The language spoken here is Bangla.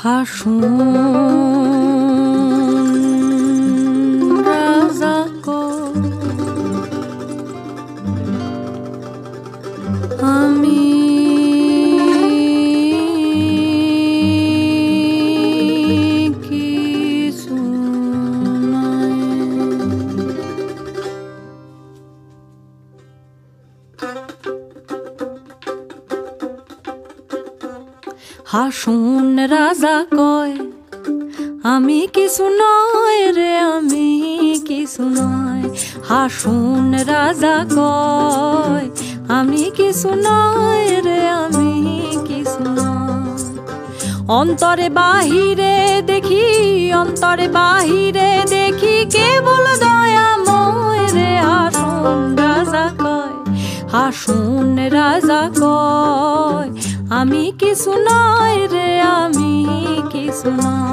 হাসুন রাজা কয় আমি কিছু নয়। হাসুন রাজা কয় আমি কিছু নয় রে, আমি কিছু নয়। হাসুন রাজা কয় আমি কিছু নয় রে, আমি কিছু নয়। অন্তরে বাহিরে দেখি, অন্তরে বাহিরে দেখি কেবল দয়াময় রে। হাসুন রাজা কয়, হাসুন রাজা কয় আমি কিছু নয় রে, আমি কিছু নয়।